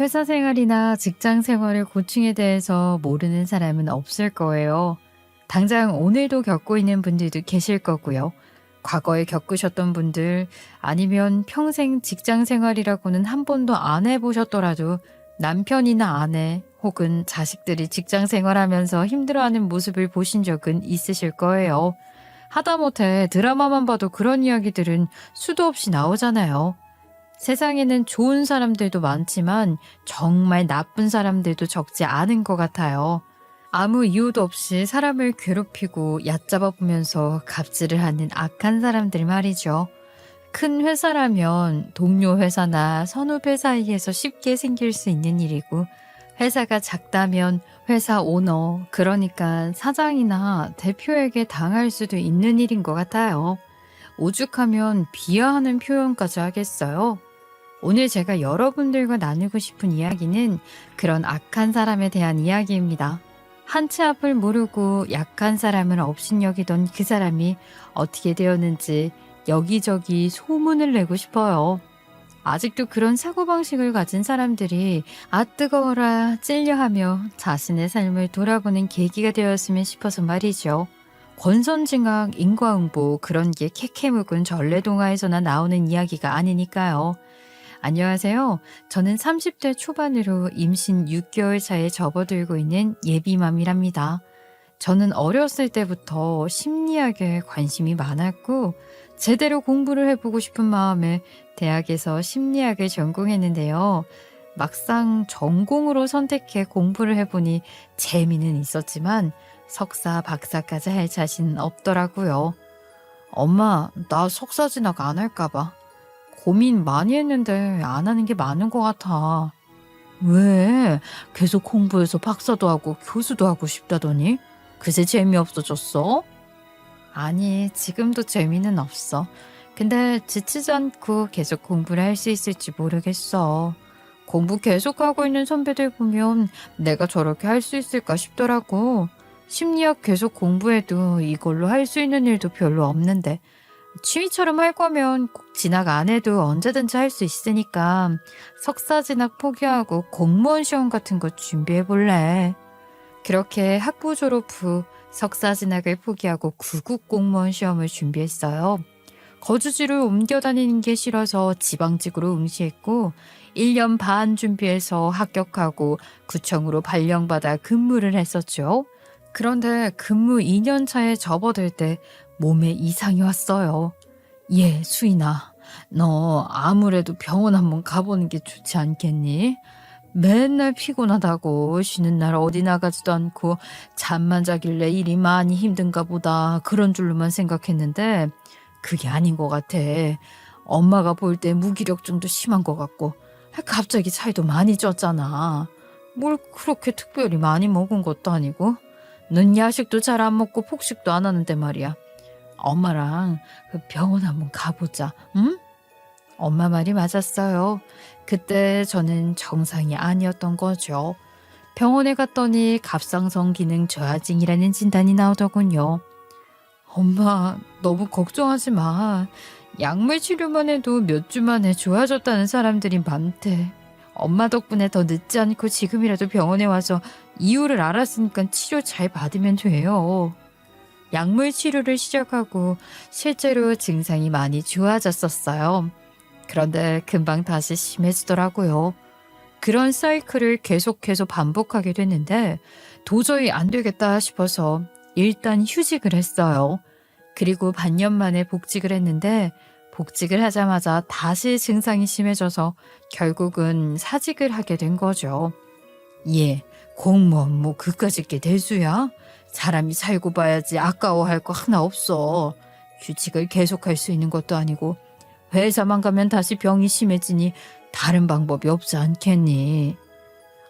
회사 생활이나 직장 생활의 고충에 대해서 모르는 사람은 없을 거예요. 당장 오늘도 겪고 있는 분들도 계실 거고요. 과거에 겪으셨던 분들, 아니면 평생 직장 생활이라고는 한 번도 안 해보셨더라도 남편이나 아내 혹은 자식들이 직장 생활하면서 힘들어하는 모습을 보신 적은 있으실 거예요. 하다못해 드라마만 봐도 그런 이야기들은 수도 없이 나오잖아요. 세상에는 좋은 사람들도 많지만 정말 나쁜 사람들도 적지 않은 것 같아요. 아무 이유도 없이 사람을 괴롭히고 얕잡아 보면서 갑질을 하는 악한 사람들 말이죠. 큰 회사라면 동료 회사나 선후배 사이에서 쉽게 생길 수 있는 일이고, 회사가 작다면 회사 오너, 그러니까 사장이나 대표에게 당할 수도 있는 일인 것 같아요. 오죽하면 비하하는 표현까지 하겠어요? 오늘 제가 여러분들과 나누고 싶은 이야기는 그런 악한 사람에 대한 이야기입니다. 한 치 앞을 모르고 약한 사람을 업신여기던 그 사람이 어떻게 되었는지 여기저기 소문을 내고 싶어요. 아직도 그런 사고방식을 가진 사람들이 아 뜨거워라 찔려하며 자신의 삶을 돌아보는 계기가 되었으면 싶어서 말이죠. 권선징악, 인과응보 그런 게 캐캐묵은 전래동화에서나 나오는 이야기가 아니니까요. 안녕하세요. 저는 30대 초반으로 임신 6개월 차에 접어들고 있는 예비맘이랍니다. 저는 어렸을 때부터 심리학에 관심이 많았고 제대로 공부를 해보고 싶은 마음에 대학에서 심리학을 전공했는데요. 막상 전공으로 선택해 공부를 해보니 재미는 있었지만 석사, 박사까지 할 자신은 없더라고요. 엄마, 나 석사 진학 안 할까 봐. 고민 많이 했는데 안 하는 게 많은 것 같아. 왜? 계속 공부해서 박사도 하고 교수도 하고 싶다더니? 그새 재미없어졌어? 아니, 지금도 재미는 없어. 근데 지치지 않고 계속 공부를 할 수 있을지 모르겠어. 공부 계속하고 있는 선배들 보면 내가 저렇게 할 수 있을까 싶더라고. 심리학 계속 공부해도 이걸로 할 수 있는 일도 별로 없는데 취미처럼 할 거면 꼭 진학 안 해도 언제든지 할 수 있으니까 석사 진학 포기하고 공무원 시험 같은 거 준비해 볼래. 그렇게 학부 졸업 후 석사 진학을 포기하고 구급 공무원 시험을 준비했어요. 거주지를 옮겨 다니는 게 싫어서 지방직으로 응시했고 1년 반 준비해서 합격하고 구청으로 발령받아 근무를 했었죠. 그런데 근무 2년 차에 접어들 때 몸에 이상이 왔어요. 예, 수인아, 너 아무래도 병원 한번 가보는 게 좋지 않겠니? 맨날 피곤하다고 쉬는 날 어디 나가지도 않고 잠만 자길래 일이 많이 힘든가 보다 그런 줄로만 생각했는데 그게 아닌 것 같아. 엄마가 볼 때 무기력증도 심한 것 같고 갑자기 살도 많이 쪘잖아. 뭘 그렇게 특별히 많이 먹은 것도 아니고 넌 야식도 잘 안 먹고 폭식도 안 하는데 말이야. 엄마랑 그 병원 한번 가보자, 응? 엄마 말이 맞았어요. 그때 저는 정상이 아니었던 거죠. 병원에 갔더니 갑상선 기능 저하증이라는 진단이 나오더군요. 엄마, 너무 걱정하지 마. 약물 치료만 해도 몇 주 만에 좋아졌다는 사람들이 많대. 엄마 덕분에 더 늦지 않고 지금이라도 병원에 와서 이유를 알았으니까 치료 잘 받으면 돼요. 약물 치료를 시작하고 실제로 증상이 많이 좋아졌었어요. 그런데 금방 다시 심해지더라고요. 그런 사이클을 계속해서 반복하게 됐는데 도저히 안 되겠다 싶어서 일단 휴직을 했어요. 그리고 반년 만에 복직을 했는데 복직을 하자마자 다시 증상이 심해져서 결국은 사직을 하게 된 거죠. 예, 공무원 뭐 그까짓 게 대수야? 사람이 살고 봐야지 아까워할 거 하나 없어. 휴직을 계속할 수 있는 것도 아니고 회사만 가면 다시 병이 심해지니 다른 방법이 없지 않겠니?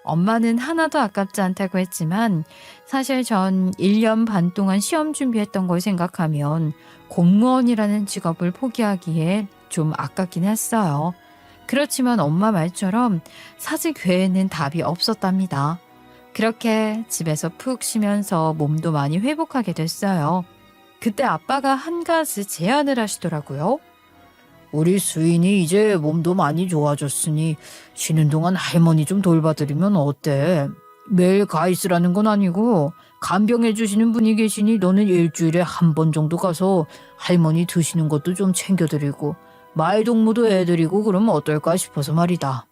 엄마는 하나도 아깝지 않다고 했지만 사실 전 1년 반 동안 시험 준비했던 걸 생각하면 공무원이라는 직업을 포기하기에 좀 아깝긴 했어요. 그렇지만 엄마 말처럼 사직 외에는 답이 없었답니다. 그렇게 집에서 푹 쉬면서 몸도 많이 회복하게 됐어요. 그때 아빠가 한 가지 제안을 하시더라고요. 우리 수인이 이제 몸도 많이 좋아졌으니 쉬는 동안 할머니 좀 돌봐드리면 어때? 매일 가 있으라는 건 아니고 간병해 주시는 분이 계시니 너는 일주일에 한 번 정도 가서 할머니 드시는 것도 좀 챙겨드리고 말동무도 해드리고 그러면 어떨까 싶어서 말이다.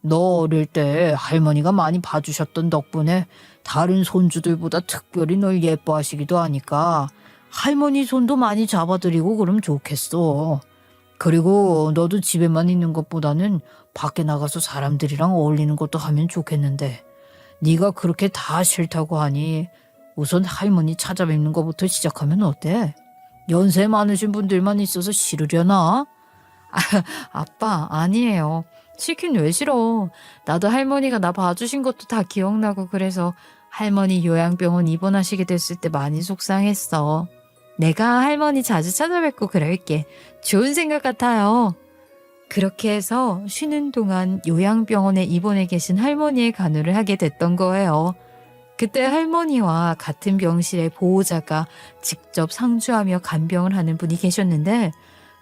너 어릴 때 할머니가 많이 봐주셨던 덕분에 다른 손주들보다 특별히 널 예뻐하시기도 하니까 할머니 손도 많이 잡아드리고 그럼 좋겠어. 그리고 너도 집에만 있는 것보다는 밖에 나가서 사람들이랑 어울리는 것도 하면 좋겠는데 네가 그렇게 다 싫다고 하니 우선 할머니 찾아뵙는 것부터 시작하면 어때? 연세 많으신 분들만 있어서 싫으려나? 아빠, 아니에요. 싫긴 왜 싫어. 나도 할머니가 나 봐주신 것도 다 기억나고 그래서 할머니 요양병원 입원하시게 됐을 때 많이 속상했어. 내가 할머니 자주 찾아뵙고 그럴게. 좋은 생각 같아요. 그렇게 해서 쉬는 동안 요양병원에 입원해 계신 할머니의 간호를 하게 됐던 거예요. 그때 할머니와 같은 병실의 보호자가 직접 상주하며 간병을 하는 분이 계셨는데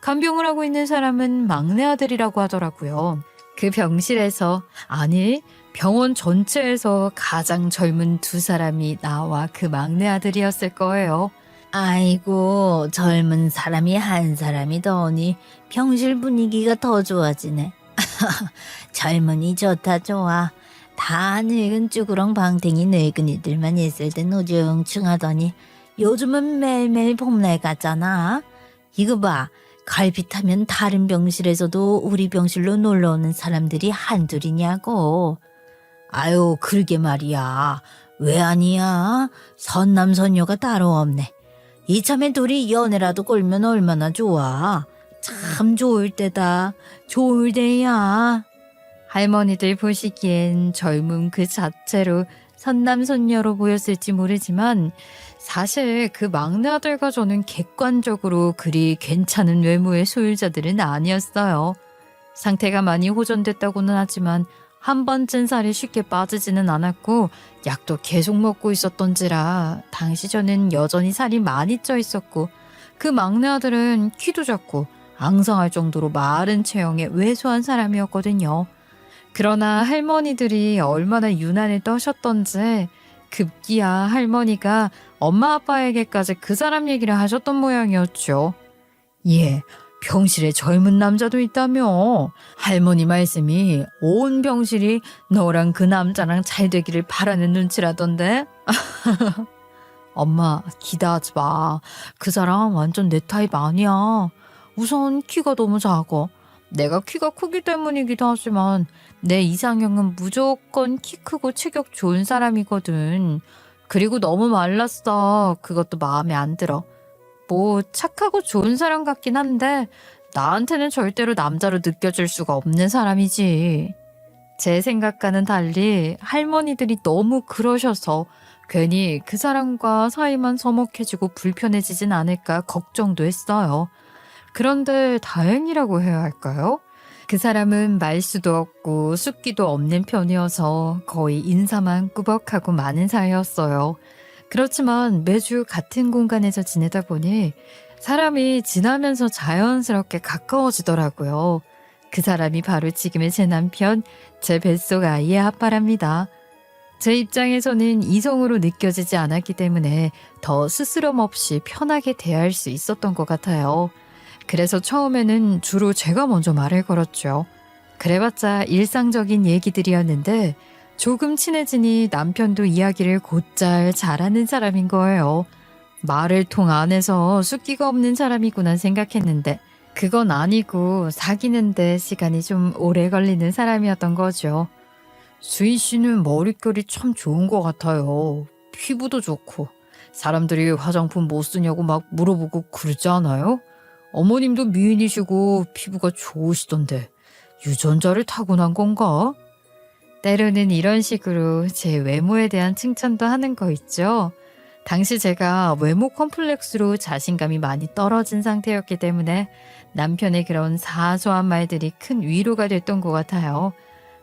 간병을 하고 있는 사람은 막내 아들이라고 하더라고요. 그 병실에서, 아니, 병원 전체에서 가장 젊은 두 사람이 나와 그 막내 아들이었을 거예요. 아이고, 젊은 사람이 한 사람이 더우니 병실 분위기가 더 좋아지네. 젊은이 좋다 좋아. 다 늙은 쭈그렁 방탱이 늙은이들만 있을 땐 우중충하더니 요즘은 매일매일 봄날 같잖아. 이거 봐. 갈빗하면 다른 병실에서도 우리 병실로 놀러오는 사람들이 한둘이냐고. 아유, 그러게 말이야. 왜 아니야? 선남선녀가 따로 없네. 이참에 둘이 연애라도 꼴면 얼마나 좋아. 참 좋을 때다. 좋을 때야. 할머니들 보시기엔 젊음 그 자체로 선남선녀로 보였을지 모르지만 사실 그 막내 아들과 저는 객관적으로 그리 괜찮은 외모의 소유자들은 아니었어요. 상태가 많이 호전됐다고는 하지만 한 번 찐 살이 쉽게 빠지지는 않았고 약도 계속 먹고 있었던지라 당시 저는 여전히 살이 많이 쪄 있었고 그 막내 아들은 키도 작고 앙상할 정도로 마른 체형의 왜소한 사람이었거든요. 그러나 할머니들이 얼마나 유난을 떠셨던지 급기야 할머니가 엄마 아빠에게까지 그 사람 얘기를 하셨던 모양이었죠. 예, 병실에 젊은 남자도 있다며. 할머니 말씀이 온 병실이 너랑 그 남자랑 잘 되기를 바라는 눈치라던데. 엄마, 기대하지 마. 그 사람 완전 내 타입 아니야. 우선 키가 너무 작아. 내가 키가 크기 때문이기도 하지만 내 이상형은 무조건 키 크고 체격 좋은 사람이거든. 그리고 너무 말랐어. 그것도 마음에 안 들어. 뭐 착하고 좋은 사람 같긴 한데 나한테는 절대로 남자로 느껴질 수가 없는 사람이지. 제 생각과는 달리 할머니들이 너무 그러셔서 괜히 그 사람과 사이만 서먹해지고 불편해지진 않을까 걱정도 했어요. 그런데 다행이라고 해야 할까요? 그 사람은 말수도 없고 숫기도 없는 편이어서 거의 인사만 꾸벅하고 많은 사이였어요. 그렇지만 매주 같은 공간에서 지내다 보니 사람이 지나면서 자연스럽게 가까워지더라고요. 그 사람이 바로 지금의 제 남편, 제 뱃속 아이의 아빠랍니다. 제 입장에서는 이성으로 느껴지지 않았기 때문에 더 스스럼 없이 편하게 대할 수 있었던 것 같아요. 그래서 처음에는 주로 제가 먼저 말을 걸었죠. 그래봤자 일상적인 얘기들이었는데 조금 친해지니 남편도 이야기를 곧잘 잘하는 사람인 거예요. 말을 통 안에서 숫기가 없는 사람이구나 생각했는데 그건 아니고 사귀는데 시간이 좀 오래 걸리는 사람이었던 거죠. 수인 씨는 머릿결이 참 좋은 것 같아요. 피부도 좋고 사람들이 화장품 뭐 쓰냐고 막 물어보고 그러지 않아요? 어머님도 미인이시고 피부가 좋으시던데 유전자를 타고난 건가? 때로는 이런 식으로 제 외모에 대한 칭찬도 하는 거 있죠. 당시 제가 외모 컴플렉스로 자신감이 많이 떨어진 상태였기 때문에 남편의 그런 사소한 말들이 큰 위로가 됐던 것 같아요.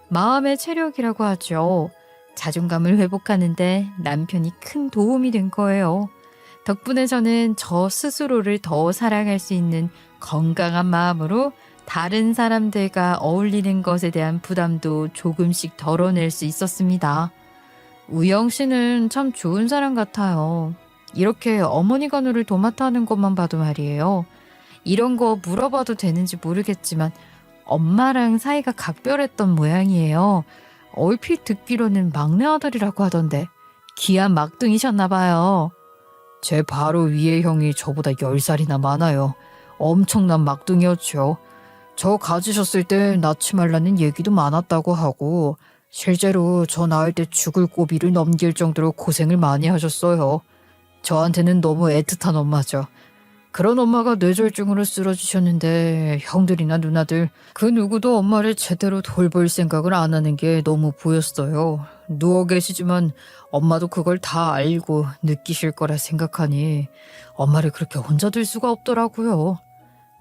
마음의 체력이라고 하죠. 자존감을 회복하는데 남편이 큰 도움이 된 거예요. 덕분에 저는 저 스스로를 더 사랑할 수 있는 건강한 마음으로 다른 사람들과 어울리는 것에 대한 부담도 조금씩 덜어낼 수 있었습니다. 우영 씨는 참 좋은 사람 같아요. 이렇게 어머니가 너를 도맡아하는 것만 봐도 말이에요. 이런 거 물어봐도 되는지 모르겠지만 엄마랑 사이가 각별했던 모양이에요. 얼핏 듣기로는 막내 아들이라고 하던데 귀한 막둥이셨나 봐요. 제 바로 위의 형이 저보다 10살이나 많아요. 엄청난 막둥이였죠. 저 가지셨을 때 낳지 말라는 얘기도 많았다고 하고 실제로 저 낳을 때 죽을 고비를 넘길 정도로 고생을 많이 하셨어요. 저한테는 너무 애틋한 엄마죠. 그런 엄마가 뇌졸중으로 쓰러지셨는데 형들이나 누나들 그 누구도 엄마를 제대로 돌볼 생각을 안 하는 게 너무 보였어요. 누워 계시지만 엄마도 그걸 다 알고 느끼실 거라 생각하니 엄마를 그렇게 혼자 둘 수가 없더라고요.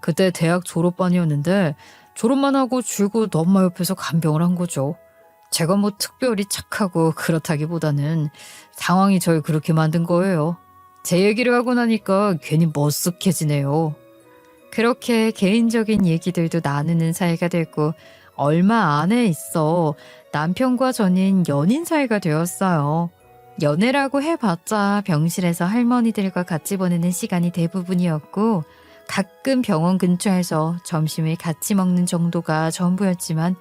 그때 대학 졸업반이었는데 졸업만 하고 줄곧 엄마 옆에서 간병을 한 거죠. 제가 뭐 특별히 착하고 그렇다기보다는 상황이 절 그렇게 만든 거예요. 제 얘기를 하고 나니까 괜히 머쓱해지네요. 그렇게 개인적인 얘기들도 나누는 사이가 되고 얼마 안에 있어 남편과 저는 연인 사이가 되었어요. 연애라고 해봤자 병실에서 할머니들과 같이 보내는 시간이 대부분이었고 가끔 병원 근처에서 점심을 같이 먹는 정도가 전부였지만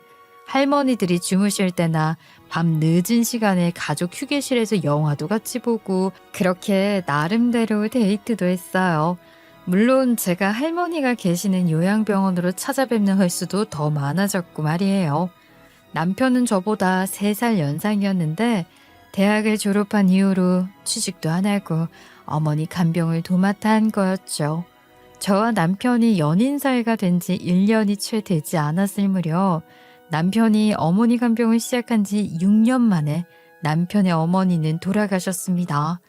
할머니들이 주무실 때나 밤 늦은 시간에 가족 휴게실에서 영화도 같이 보고 그렇게 나름대로 데이트도 했어요. 물론 제가 할머니가 계시는 요양병원으로 찾아뵙는 횟수도 더 많아졌고 말이에요. 남편은 저보다 3살 연상이었는데 대학을 졸업한 이후로 취직도 안 하고 어머니 간병을 도맡아 한 거였죠. 저와 남편이 연인 사이가 된 지 1년이 채 되지 않았을 무렵 남편이 어머니 간병을 시작한 지 6년 만에 남편의 어머니는 돌아가셨습니다.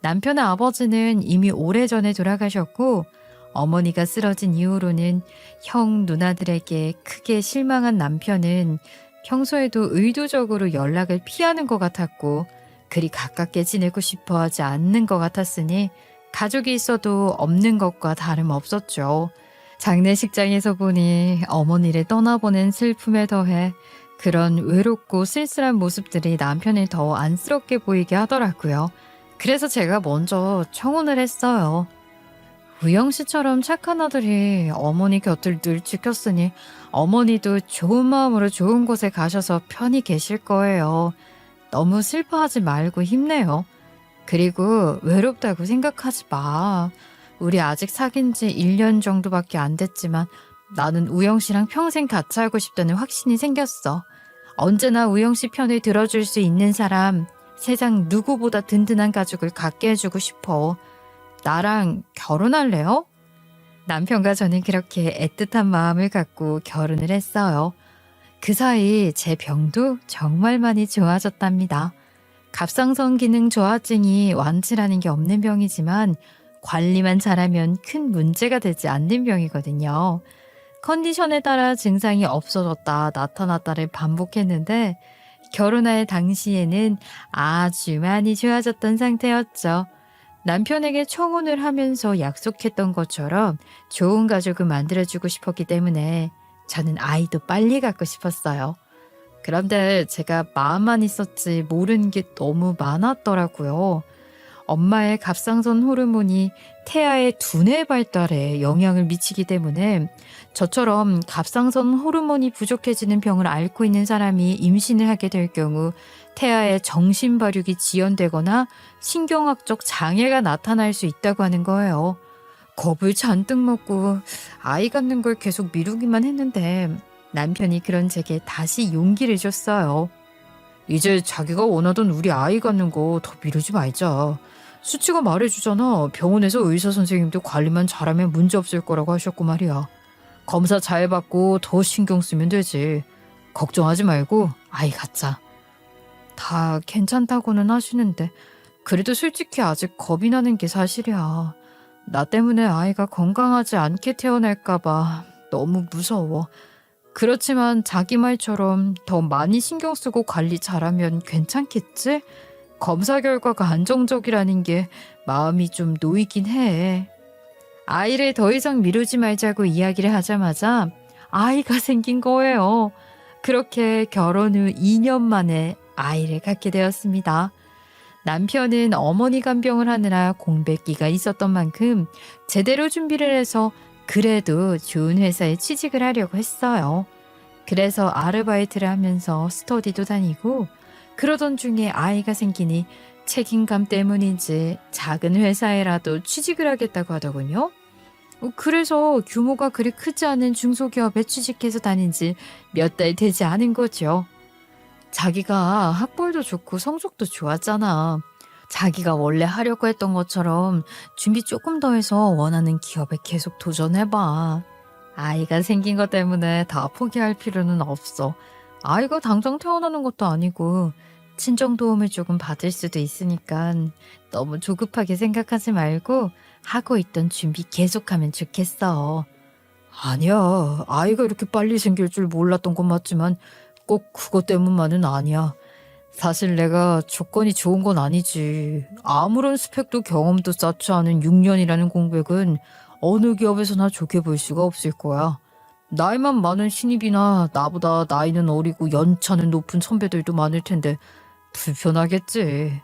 남편의 아버지는 이미 오래전에 돌아가셨고 어머니가 쓰러진 이후로는 형 누나들에게 크게 실망한 남편은 평소에도 의도적으로 연락을 피하는 것 같았고 그리 가깝게 지내고 싶어 하지 않는 것 같았으니 가족이 있어도 없는 것과 다름없었죠. 장례식장에서 보니 어머니를 떠나보낸 슬픔에 더해 그런 외롭고 쓸쓸한 모습들이 남편을 더 안쓰럽게 보이게 하더라고요. 그래서 제가 먼저 청혼을 했어요. 우영 씨처럼 착한 아들이 어머니 곁을 늘 지켰으니 어머니도 좋은 마음으로 좋은 곳에 가셔서 편히 계실 거예요. 너무 슬퍼하지 말고 힘내요. 그리고 외롭다고 생각하지 마. 우리 아직 사귄 지 1년 정도밖에 안 됐지만 나는 우영 씨랑 평생 같이 살고 싶다는 확신이 생겼어. 언제나 우영 씨 편을 들어줄 수 있는 사람, 세상 누구보다 든든한 가족을 갖게 해주고 싶어. 나랑 결혼할래요? 남편과 저는 그렇게 애틋한 마음을 갖고 결혼을 했어요. 그 사이 제 병도 정말 많이 좋아졌답니다. 갑상선 기능 저하증이 완치라는 게 없는 병이지만 관리만 잘하면 큰 문제가 되지 않는 병이거든요. 컨디션에 따라 증상이 없어졌다 나타났다를 반복했는데 결혼할 당시에는 아주 많이 좋아졌던 상태였죠. 남편에게 청혼을 하면서 약속했던 것처럼 좋은 가족을 만들어주고 싶었기 때문에 저는 아이도 빨리 갖고 싶었어요. 그런데 제가 마음만 있었지 모르는 게 너무 많았더라고요. 엄마의 갑상선 호르몬이 태아의 두뇌 발달에 영향을 미치기 때문에 저처럼 갑상선 호르몬이 부족해지는 병을 앓고 있는 사람이 임신을 하게 될 경우 태아의 정신 발육이 지연되거나 신경학적 장애가 나타날 수 있다고 하는 거예요. 겁을 잔뜩 먹고 아이 갖는 걸 계속 미루기만 했는데 남편이 그런 제게 다시 용기를 줬어요. 이제 자기가 원하던 우리 아이 갖는 거 더 미루지 말자. 수치가 말해주잖아. 병원에서 의사 선생님도 관리만 잘하면 문제 없을 거라고 하셨고 말이야. 검사 잘 받고 더 신경 쓰면 되지. 걱정하지 말고 아이 갖자. 다 괜찮다고는 하시는데 그래도 솔직히 아직 겁이 나는 게 사실이야. 나 때문에 아이가 건강하지 않게 태어날까 봐 너무 무서워. 그렇지만 자기 말처럼 더 많이 신경 쓰고 관리 잘하면 괜찮겠지? 검사 결과가 안정적이라는 게 마음이 좀 놓이긴 해. 아이를 더 이상 미루지 말자고 이야기를 하자마자 아이가 생긴 거예요. 그렇게 결혼 후 2년 만에 아이를 갖게 되었습니다. 남편은 어머니 간병을 하느라 공백기가 있었던 만큼 제대로 준비를 해서 그래도 좋은 회사에 취직을 하려고 했어요. 그래서 아르바이트를 하면서 스터디도 다니고 그러던 중에 아이가 생기니 책임감 때문인지 작은 회사에라도 취직을 하겠다고 하더군요. 그래서 규모가 그리 크지 않은 중소기업에 취직해서 다닌 지 몇 달 되지 않은 거죠. 자기가 학벌도 좋고 성적도 좋았잖아. 자기가 원래 하려고 했던 것처럼 준비 조금 더 해서 원하는 기업에 계속 도전해봐. 아이가 생긴 것 때문에 다 포기할 필요는 없어. 아이가 당장 태어나는 것도 아니고 친정 도움을 조금 받을 수도 있으니까 너무 조급하게 생각하지 말고 하고 있던 준비 계속하면 좋겠어. 아니야. 아이가 이렇게 빨리 생길 줄 몰랐던 건 맞지만 꼭 그것 때문만은 아니야. 사실 내가 조건이 좋은 건 아니지. 아무런 스펙도 경험도 쌓지 않은 6년이라는 공백은 어느 기업에서나 좋게 볼 수가 없을 거야. 나이만 많은 신입이나 나보다 나이는 어리고 연차는 높은 선배들도 많을 텐데 불편하겠지.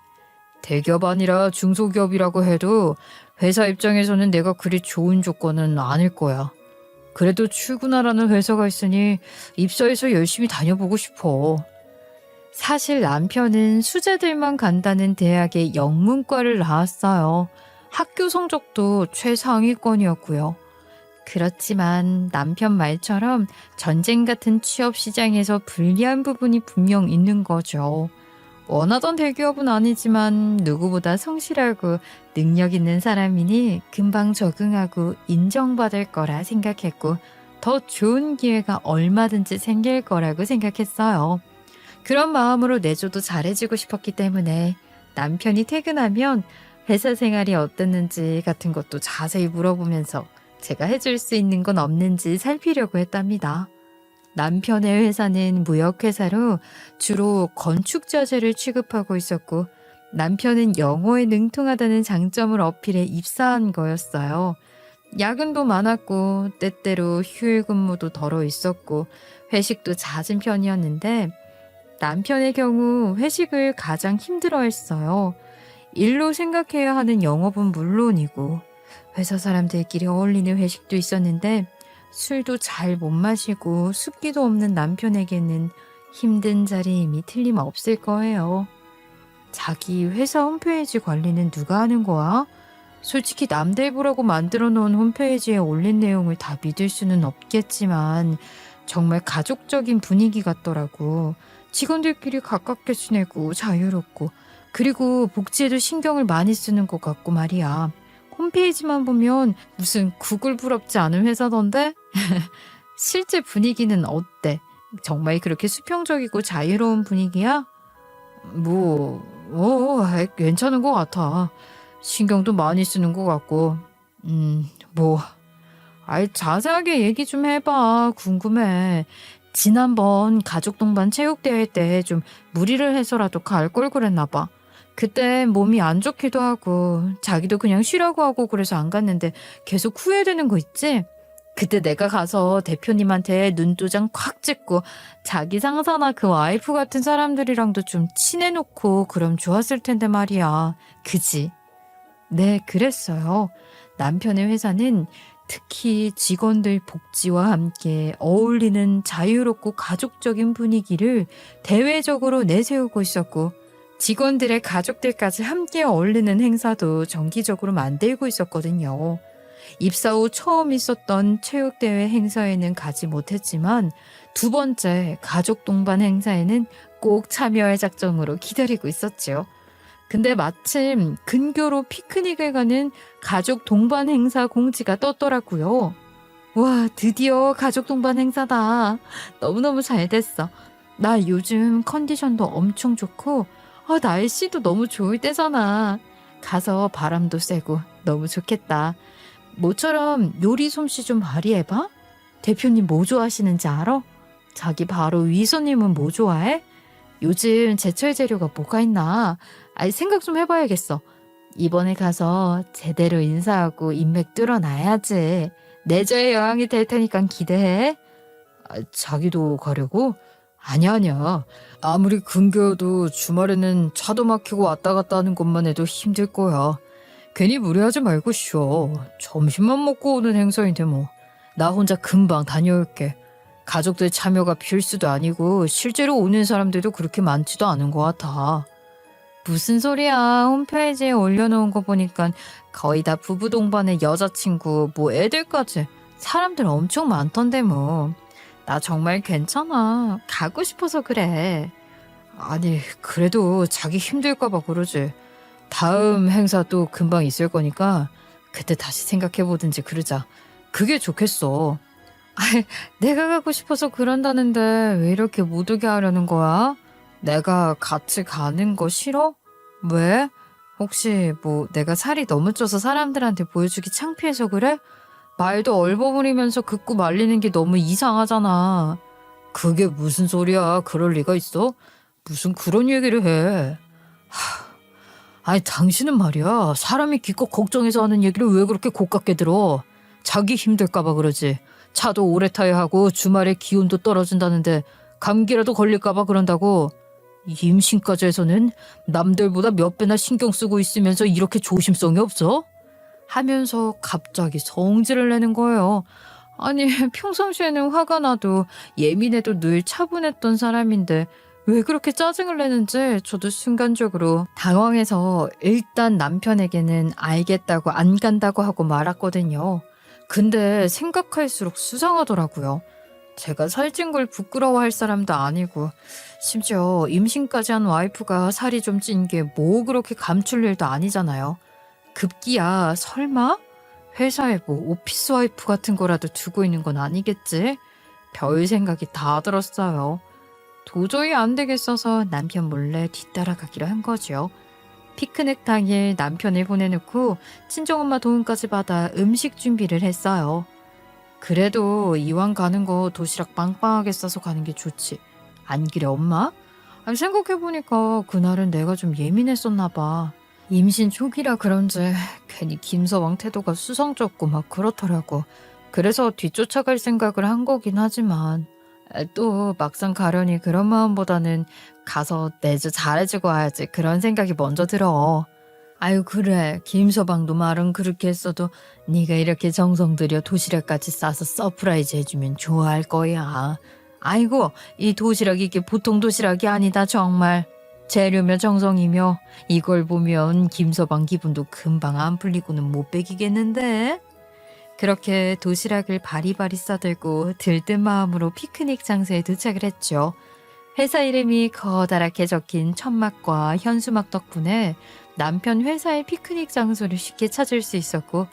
대기업 아니라 중소기업이라고 해도 회사 입장에서는 내가 그리 좋은 조건은 아닐 거야. 그래도 출근하라는 회사가 있으니 입사해서 열심히 다녀보고 싶어. 사실 남편은 수재들만 간다는 대학의 영문과를 나왔어요. 학교 성적도 최상위권이었고요. 그렇지만 남편 말처럼 전쟁 같은 취업 시장에서 불리한 부분이 분명 있는 거죠. 원하던 대기업은 아니지만 누구보다 성실하고 능력 있는 사람이니 금방 적응하고 인정받을 거라 생각했고 더 좋은 기회가 얼마든지 생길 거라고 생각했어요. 그런 마음으로 내조도 잘해주고 싶었기 때문에 남편이 퇴근하면 회사 생활이 어땠는지 같은 것도 자세히 물어보면서 제가 해줄 수 있는 건 없는지 살피려고 했답니다. 남편의 회사는 무역회사로 주로 건축 자재를 취급하고 있었고 남편은 영어에 능통하다는 장점을 어필해 입사한 거였어요. 야근도 많았고 때때로 휴일 근무도 덜어 있었고 회식도 잦은 편이었는데 남편의 경우 회식을 가장 힘들어했어요. 일로 생각해야 하는 영업은 물론이고 회사 사람들끼리 어울리는 회식도 있었는데 술도 잘 못 마시고 숫기도 없는 남편에게는 힘든 자리임이 틀림없을 거예요. 자기 회사 홈페이지 관리는 누가 하는 거야? 솔직히 남들 보라고 만들어 놓은 홈페이지에 올린 내용을 다 믿을 수는 없겠지만 정말 가족적인 분위기 같더라고. 직원들끼리 가깝게 지내고 자유롭고 그리고 복지에도 신경을 많이 쓰는 것 같고 말이야. 홈페이지만 보면 무슨 구글 부럽지 않은 회사던데? 실제 분위기는 어때? 정말 그렇게 수평적이고 자유로운 분위기야? 괜찮은 것 같아. 신경도 많이 쓰는 것 같고. 자세하게 얘기 좀 해봐. 궁금해. 지난번 가족 동반 체육대회 때 좀 무리를 해서라도 갈 걸 그랬나 봐. 그때 몸이 안 좋기도 하고 자기도 그냥 쉬라고 하고 그래서 안 갔는데 계속 후회되는 거 있지? 그때 내가 가서 대표님한테 눈도장 콱 찍고 자기 상사나 그 와이프 같은 사람들이랑도 좀 친해놓고 그럼 좋았을 텐데 말이야. 그지? 네, 그랬어요. 남편의 회사는 특히 직원들 복지와 함께 어울리는 자유롭고 가족적인 분위기를 대외적으로 내세우고 있었고 직원들의 가족들까지 함께 어울리는 행사도 정기적으로 만들고 있었거든요. 입사 후 처음 있었던 체육대회 행사에는 가지 못했지만 두 번째 가족 동반 행사에는 꼭 참여할 작정으로 기다리고 있었죠. 근데 마침 근교로 피크닉을 가는 가족 동반 행사 공지가 떴더라고요. 와, 드디어 가족 동반 행사다. 너무너무 잘 됐어. 나 요즘 컨디션도 엄청 좋고 날씨도 너무 좋을 때잖아. 가서 바람도 쐬고 너무 좋겠다. 모처럼 요리 솜씨 좀 발휘해봐. 대표님 뭐 좋아하시는지 알아? 자기 바로 위 손님은 뭐 좋아해? 요즘 제철 재료가 뭐가 있나? 생각 좀 해봐야겠어. 이번에 가서 제대로 인사하고 인맥 뚫어놔야지. 내조의 여왕이 될 테니까 기대해. 자기도 가려고? 아니야. 아무리 근교여도 주말에는 차도 막히고 왔다 갔다 하는 것만 해도 힘들 거야. 괜히 무리하지 말고 쉬어. 점심만 먹고 오는 행사인데 뭐. 나 혼자 금방 다녀올게. 가족들 참여가 필수도 아니고 실제로 오는 사람들도 그렇게 많지도 않은 것 같아. 무슨 소리야. 홈페이지에 올려놓은 거 보니까 거의 다 부부 동반의 여자친구, 뭐 애들까지. 사람들 엄청 많던데 뭐. 나 정말 괜찮아. 가고 싶어서 그래. 아니, 그래도 자기 힘들까봐 그러지. 다음 행사 또 금방 있을 거니까 그때 다시 생각해보든지 그러자. 그게 좋겠어. 내가 가고 싶어서 그런다는데 왜 이렇게 못 오게 하려는 거야? 내가 같이 가는 거 싫어? 왜? 혹시 뭐 내가 살이 너무 쪄서 사람들한테 보여주기 창피해서 그래? 말도 얼버무리면서 긋고 말리는 게 너무 이상하잖아. 그게 무슨 소리야. 그럴 리가 있어? 무슨 그런 얘기를 해. 아니, 당신은 말이야. 사람이 기껏 걱정해서 하는 얘기를 왜 그렇게 고깝게 들어. 자기 힘들까봐 그러지. 차도 오래 타야 하고 주말에 기온도 떨어진다는데 감기라도 걸릴까봐 그런다고. 임신까지 해서는 남들보다 몇 배나 신경 쓰고 있으면서 이렇게 조심성이 없어? 하면서 갑자기 성질을 내는 거예요. 아니, 평상시에는 화가 나도 예민해도 늘 차분했던 사람인데 왜 그렇게 짜증을 내는지 저도 순간적으로 당황해서 일단 남편에게는 알겠다고 안 간다고 하고 말았거든요. 근데 생각할수록 수상하더라고요. 제가 살찐 걸 부끄러워할 사람도 아니고 심지어 임신까지 한 와이프가 살이 좀 찐 게 뭐 그렇게 감출 일도 아니잖아요. 급기야 설마? 회사에 뭐 오피스 와이프 같은 거라도 두고 있는 건 아니겠지? 별 생각이 다 들었어요. 도저히 안 되겠어서 남편 몰래 뒤따라가기로 한 거죠. 피크닉 당일 남편을 보내놓고 친정엄마 도움까지 받아 음식 준비를 했어요. 그래도 이왕 가는 거 도시락 빵빵하게 싸서 가는 게 좋지. 안 그래 엄마? 아니, 생각해보니까 그날은 내가 좀 예민했었나 봐. 임신 초기라 그런지 괜히 김서방 태도가 수성쩍고 막 그렇더라고. 그래서 뒤쫓아갈 생각을 한 거긴 하지만 또 막상 가려니 그런 마음보다는 가서 내주 잘해주고 와야지 그런 생각이 먼저 들어. 아유 그래 김서방도 말은 그렇게 했어도 네가 이렇게 정성 들여 도시락까지 싸서 서프라이즈 해주면 좋아할 거야. 아이고 이 도시락 이게 보통 도시락이 아니다 정말. 재료며 정성이며 이걸 보면 김서방 기분도 금방 안 풀리고는 못 베기겠는데. 그렇게 도시락을 바리바리 싸들고 들뜬 마음으로 피크닉 장소에 도착을 했죠. 회사 이름이 커다랗게 적힌 천막과 현수막 덕분에 남편 회사의 피크닉 장소를 쉽게 찾을 수 있었고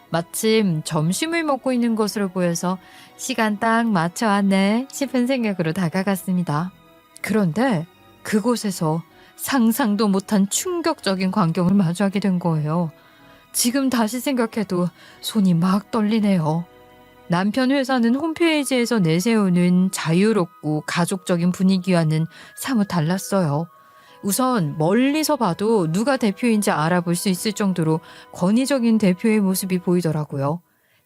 마침 점심을 먹고 있는 것으로 보여서 시간 딱 맞춰 왔네 싶은 생각으로 다가갔습니다. 그런데 그곳에서 상상도 못한 충격적인 광경을 마주하게 된 거예요. 지금 다시 생각해도 손이 막 떨리네요. 남편 회사는 홈페이지에서 내세우는 자유롭고 가족적인 분위기와는 사뭇 달랐어요. 우선 멀리서 봐도 누가 대표인지 알아볼 수 있을 정도로 권위적인 대표의 모습이 보이더라고요.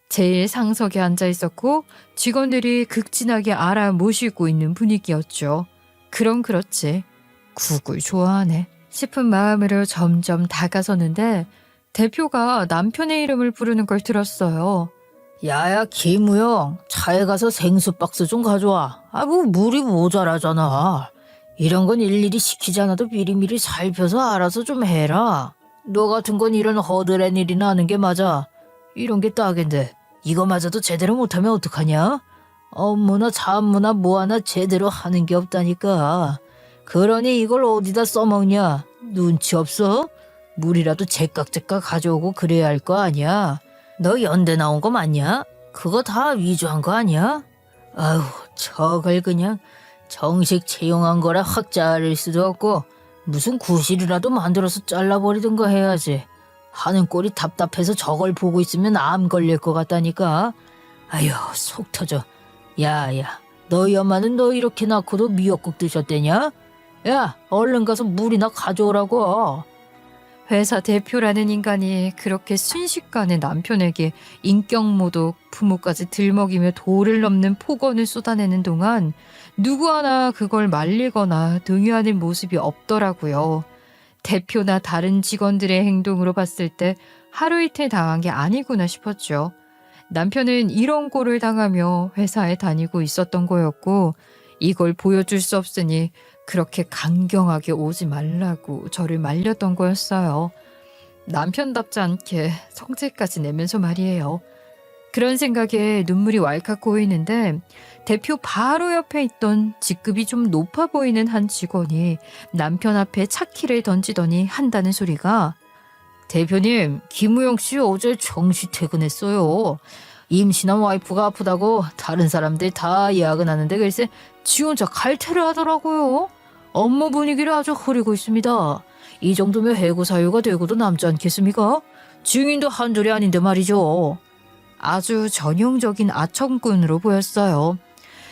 제일 상석에 앉아 있었고 직원들이 극진하게 알아 모시고 있는 분위기였죠. 그럼 그렇지. 국을 좋아하네 싶은 마음으로 점점 다가서는데 대표가 남편의 이름을 부르는 걸 들었어요. 야야 김우영 차에 가서 생수 박스 좀 가져와. 뭐 물이 모자라잖아. 이런 건 일일이 시키지 않아도 미리미리 살펴서 알아서 좀 해라. 너 같은 건 이런 허드렛 일이나 하는 게 맞아. 이런 게 딱인데 이거마저도 제대로 못하면 어떡하냐? 업무나 잡무나 뭐 하나 제대로 하는 게 없다니까. 그러니 이걸 어디다 써먹냐? 눈치 없어? 물이라도 제깍제깍 가져오고 그래야 할 거 아니야. 너 연대 나온 거 맞냐? 그거 다 위조한 거 아니야? 아휴 저걸 그냥 정식 채용한 거라 확 자를 수도 없고 무슨 구실이라도 만들어서 잘라버리든가 해야지. 하는 꼴이 답답해서 저걸 보고 있으면 암 걸릴 것 같다니까. 아휴 속 터져. 야야 너희 엄마는 너 이렇게 낳고도 미역국 드셨대냐? 야 얼른 가서 물이나 가져오라고. 회사 대표라는 인간이 그렇게 순식간에 남편에게 인격모독, 부모까지 들먹이며 도를 넘는 폭언을 쏟아내는 동안 누구 하나 그걸 말리거나 등유하는 모습이 없더라고요. 대표나 다른 직원들의 행동으로 봤을 때 하루 이틀 당한 게 아니구나 싶었죠. 남편은 이런 꼴을 당하며 회사에 다니고 있었던 거였고 이걸 보여줄 수 없으니 그렇게 강경하게 오지 말라고 저를 말렸던 거였어요. 남편답지 않게 성질까지 내면서 말이에요. 그런 생각에 눈물이 왈칵 고이는데 대표 바로 옆에 있던 직급이 좀 높아 보이는 한 직원이 남편 앞에 차키를 던지더니 한다는 소리가 대표님, 김우영 씨 어제 정시 퇴근했어요. 임신한 와이프가 아프다고 다른 사람들 다 예약은 하는데 글쎄 지 혼자 칼퇴를 하더라고요. 업무 분위기를 아주 흐리고 있습니다. 이 정도면 해고 사유가 되고도 남지 않겠습니까? 증인도 한둘이 아닌데 말이죠. 아주 전형적인 아청꾼으로 보였어요.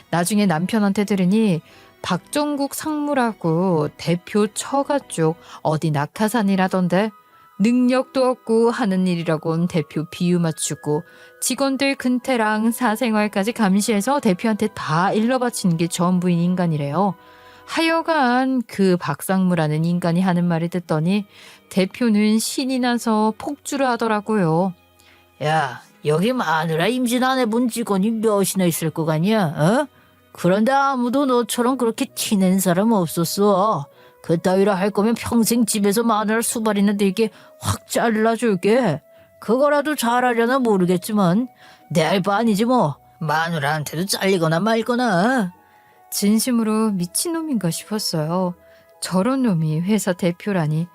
나중에 남편한테 들으니 박정국 상무라고 대표 처가 쪽 어디 낙하산이라던데 능력도 없고 하는 일이라곤 대표 비유 맞추고 직원들 근태랑 사생활까지 감시해서 대표한테 다 일러바치는 게 전부인 인간이래요. 하여간 그 박상무라는 인간이 하는 말을 듣더니 대표는 신이 나서 폭주를 하더라고요. 야, 여기 마누라 임신 안 해본 직원이 몇이나 있을 거 같냐? 어? 그런데 아무도 너처럼 그렇게 티낸 사람 없었어. 그따위로 할 거면 평생 집에서 마누라 수발이나 들게 확 잘라줄게. 그거라도 잘하려나 모르겠지만 내 할 바 아니지 뭐. 마누라한테도 잘리거나 말거나. 진심으로 미친놈인가 싶었어요. 저런 놈이 회사 대표라니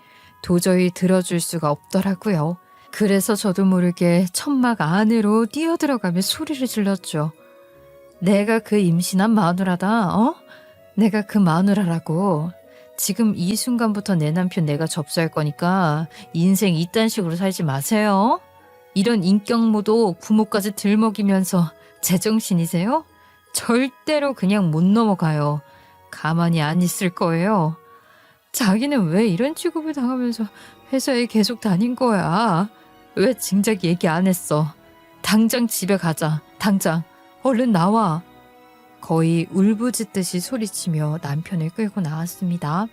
도저히 들어줄 수가 없더라고요. 그래서 저도 모르게 천막 안으로 뛰어들어가며 소리를 질렀죠. 내가 그 임신한 마누라다, 어? 내가 그 마누라라고. 지금 이 순간부터 내 남편 내가 접수할 거니까 인생 이딴 식으로 살지 마세요. 이런 인격모독 부모까지 들먹이면서 제정신이세요? 절대로 그냥 못 넘어가요. 가만히 안 있을 거예요. 자기는 왜 이런 취급을 당하면서 회사에 계속 다닌 거야? 왜 진작 얘기 안 했어? 당장 집에 가자. 당장. 얼른 나와. 거의 울부짖듯이 소리치며 남편을 끌고 나왔습니다.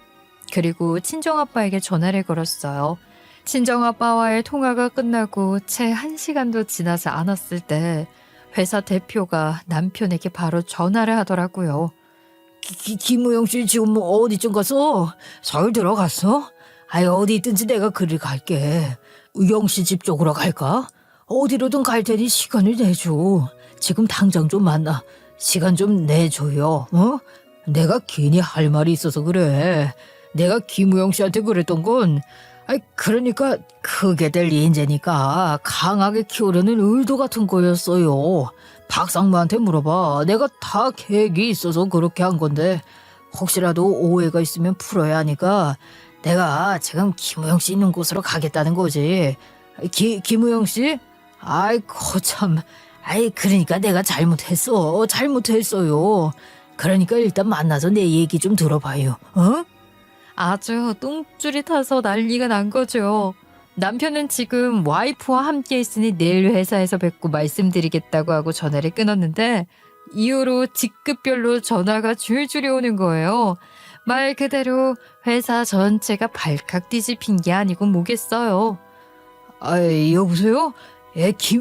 그리고 친정아빠에게 전화를 걸었어요. 친정아빠와의 통화가 끝나고 채 1시간도 지나지 않았을 때 회사 대표가 남편에게 바로 전화를 하더라고요. 김우영 씨 지금 뭐 어디쯤 갔어? 서울 들어갔어? 아이 어디 있든지 내가 그리 갈게. 우영 씨 집 쪽으로 갈까? 어디로든 갈 테니 시간을 내줘. 지금 당장 좀 만나. 시간 좀 내줘요. 어? 내가 괜히 할 말이 있어서 그래. 내가 김우영 씨한테 그랬던 건 그러니까 크게 될 인재니까 강하게 키우려는 의도 같은 거였어요. 박상무한테 물어봐. 내가 다 계획이 있어서 그렇게 한 건데 혹시라도 오해가 있으면 풀어야 하니까 내가 지금 김우영 씨 있는 곳으로 가겠다는 거지. 김우영 씨? 아이 거참. 그러니까 내가 잘못했어요. 그러니까 일단 만나서 내 얘기 좀 들어봐요. 어? 아주 똥줄이 타서 난리가 난 거죠. 남편은 지금 와이프와 함께 있으니 내일 회사에서 뵙고 말씀드리겠다고 하고 전화를 끊었는데 이후로 직급별로 전화가 줄줄이 오는 거예요. 말 그대로 회사 전체가 발칵 뒤집힌 게 아니고 뭐겠어요. 여보세요?